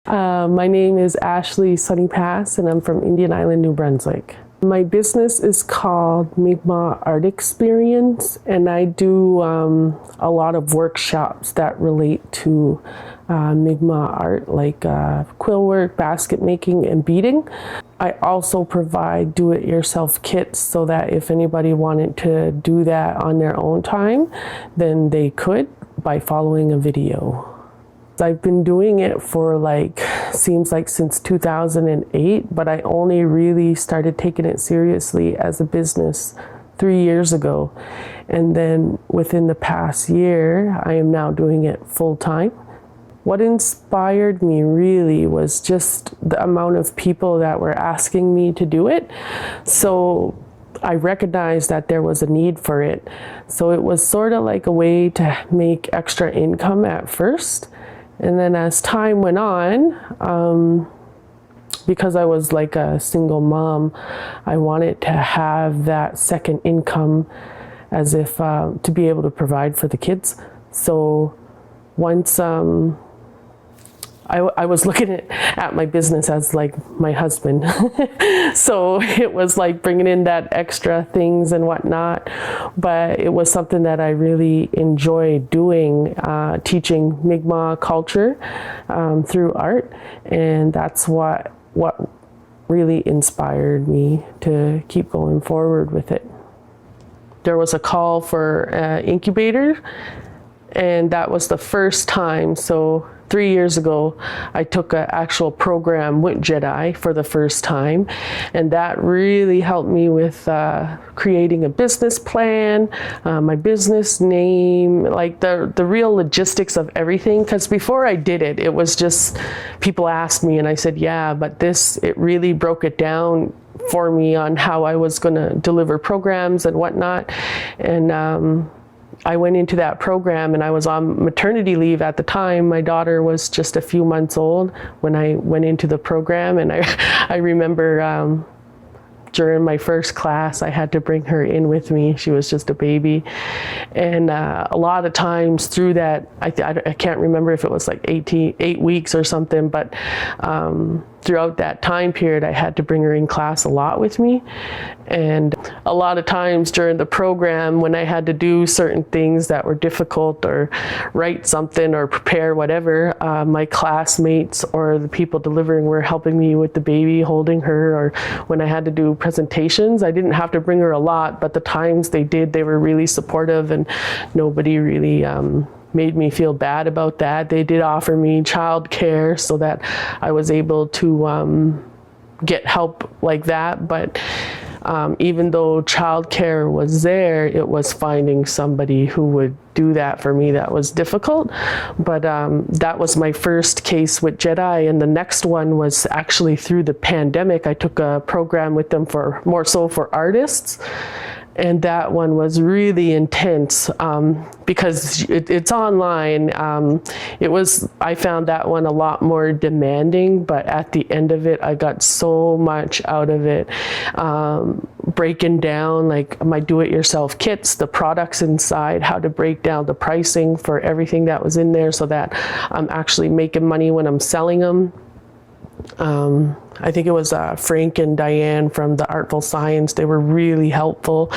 My name is Ashley Sanipass, and I'm from Indian Island, New Brunswick. My business is called Mi'kmaq Art Experience, and I do a lot of workshops that relate to Mi'kmaq art, like quill work, basket making, and beading. I also provide do-it-yourself kits so that if anybody wanted to do that on their own time, then they could by following a video. I've been doing it for seems like since 2008, but I only really started taking it seriously as a business 3 years ago. And then within the past year, I am now doing it full time. What inspired me really was just the amount of people that were asking me to do it. So I recognized that there was a need for it. So it was sort of like a way to make extra income at first. And then as time went on, because I was like a single mom, I wanted to have that second income as if to be able to provide for the kids. So once I was looking at my business as like my husband. So it was like bringing in that extra things and whatnot. But it was something that I really enjoyed doing, teaching Mi'kmaq culture through art. And that's what really inspired me to keep going forward with it. There was a call for incubator, and that was the first time. So 3 years ago, I took an actual program with JEDI for the first time, and that really helped me with creating a business plan, my business name, like the real logistics of everything. Because before I did it, it was just people asked me, and I said, yeah, but it really broke it down for me on how I was going to deliver programs and whatnot. And I went into that program, and I was on maternity leave at the time. My daughter was just a few months old when I went into the program, and I remember during my first class, I had to bring her in with me. She was just a baby. And a lot of times through that, I can't remember if it was like 8 weeks or something, but throughout that time period, I had to bring her in class a lot with me. And a lot of times during the program, when I had to do certain things that were difficult or write something or prepare whatever, my classmates or the people delivering were helping me with the baby, holding her, or when I had to do presentations, I didn't have to bring her a lot, but the times they did, they were really supportive, and nobody really made me feel bad about that. They did offer me childcare so that I was able to get help like that, but even though childcare was there, it was finding somebody who would do that for me that was difficult. But that was my first case with JEDI, and the next one was actually through the pandemic. I took a program with them for more so for artists. And that one was really intense because it's online. I found that one a lot more demanding, but at the end of it, I got so much out of it. Breaking down like my do-it-yourself kits, the products inside, how to break down the pricing for everything that was in there so that I'm actually making money when I'm selling them. I think it was Frank and Diane from the Artful Science. They were really helpful,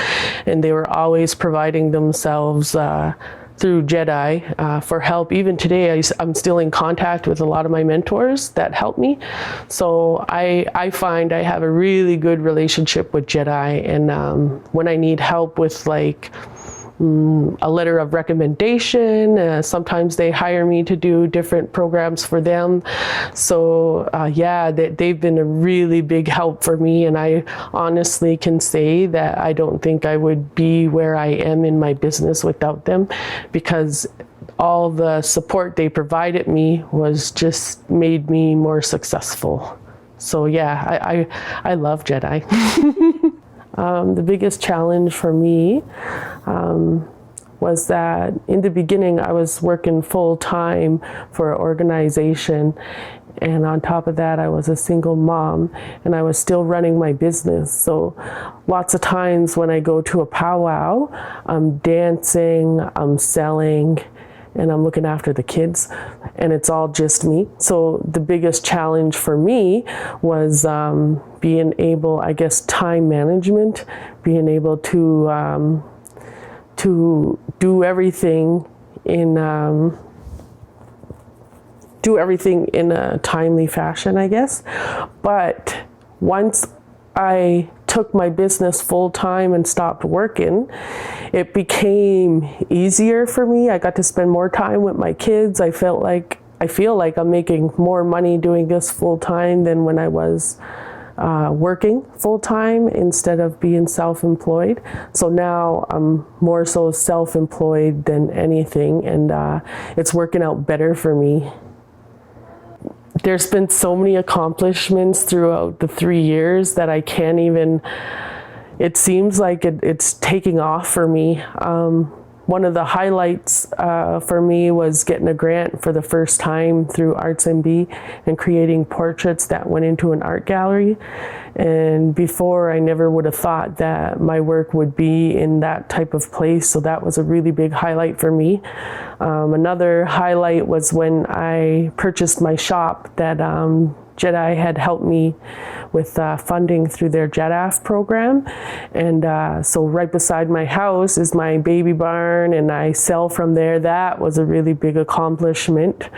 and they were always providing themselves through JEDI for help. Even today, I'm still in contact with a lot of my mentors that help me. So I find I have a really good relationship with JEDI, and when I need help with like a letter of recommendation. Sometimes they hire me to do different programs for them. So yeah, they've been a really big help for me, and I honestly can say that I don't think I would be where I am in my business without them, because all the support they provided me was just made me more successful. So yeah, I love JEDI. The biggest challenge for me was that in the beginning I was working full-time for an organization, and on top of that I was a single mom, and I was still running my business. So lots of times when I go to a powwow, I'm dancing, I'm selling, and I'm looking after the kids, and it's all just me. So the biggest challenge for me was being able, I guess, time management, being able to do everything in a timely fashion, I guess. But once I took my business full time and stopped working, it became easier for me. I got to spend more time with my kids. I feel like I'm making more money doing this full time than when I was working full time instead of being self-employed. So now I'm more so self-employed than anything, and it's working out better for me. There's been so many accomplishments throughout the 3 years that I can't even, it seems like it's taking off for me. One of the highlights for me was getting a grant for the first time through Arts MB and creating portraits that went into an art gallery. And before, I never would have thought that my work would be in that type of place. So that was a really big highlight for me. Another highlight was when I purchased my shop that JEDI had helped me with funding through their JEDAF program. And so right beside my house is my baby barn, and I sell from there. That was a really big accomplishment.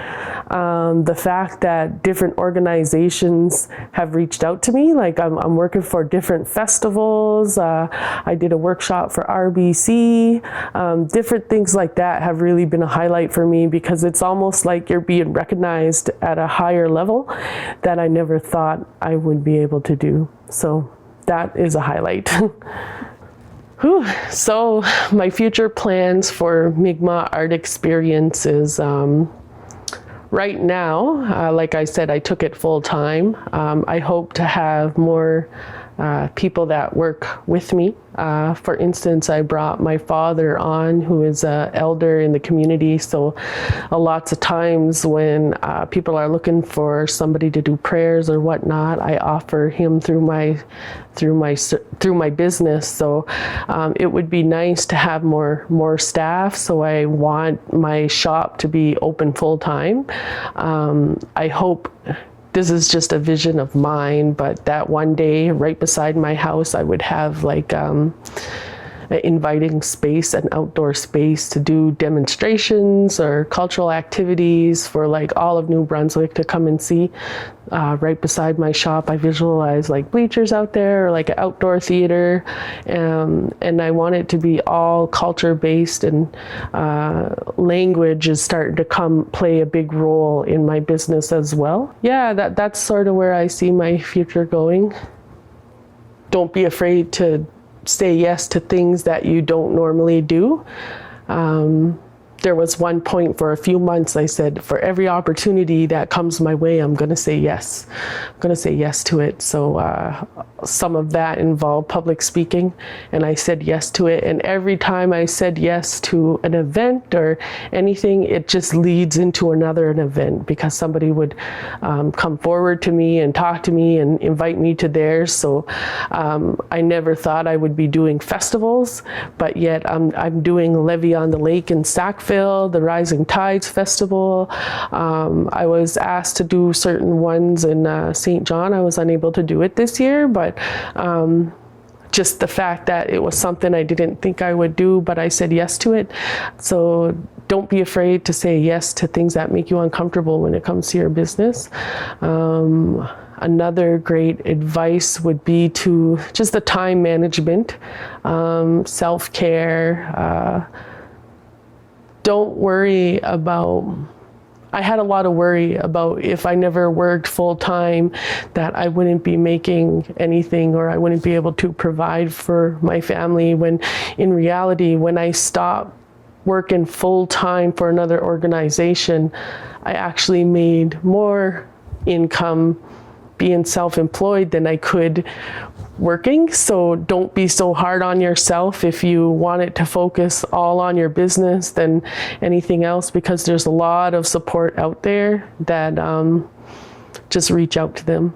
The fact that different organizations have reached out to me, like I'm working for different festivals. I did a workshop for RBC. Different things like that have really been a highlight for me, because it's almost like you're being recognized at a higher level that I never thought I would be able to do. So that is a highlight. Whew. So my future plans for Mi'kmaq Art Experience is right now, like I said, I took it full time. I hope to have more people that work with me. For instance, I brought my father on, who is an elder in the community. So lots of times when people are looking for somebody to do prayers or whatnot, I offer him through my business. So it would be nice to have more staff. So I want my shop to be open full time. I hope, this is just a vision of mine, but that one day right beside my house, I would have like an inviting space, an outdoor space to do demonstrations or cultural activities for like all of New Brunswick to come and see. Right beside my shop, I visualize like bleachers out there, or like an outdoor theater, and I want it to be all culture based, and language is starting to play a big role in my business as well. Yeah, that's sort of where I see my future going. Don't be afraid to say yes to things that you don't normally do. There was one point for a few months I said, for every opportunity that comes my way, I'm going to say yes. I'm going to say yes to it. So some of that involved public speaking, and I said yes to it. And every time I said yes to an event or anything, it just leads into another event, because somebody would come forward to me and talk to me and invite me to theirs. So I never thought I would be doing festivals, but yet I'm doing Levy on the Lake in Sackville, the Rising Tides Festival. I was asked to do certain ones in St. John. I was unable to do it this year, but just the fact that it was something I didn't think I would do, but I said yes to it. So don't be afraid to say yes to things that make you uncomfortable when it comes to your business. Another great advice would be to just the time management, self-care. Don't worry about, I had a lot of worry about if I never worked full time that I wouldn't be making anything, or I wouldn't be able to provide for my family, when in reality, when I stopped working full time for another organization, I actually made more income being self-employed than I could working. So don't be so hard on yourself if you want it to focus all on your business than anything else, because there's a lot of support out there that just reach out to them.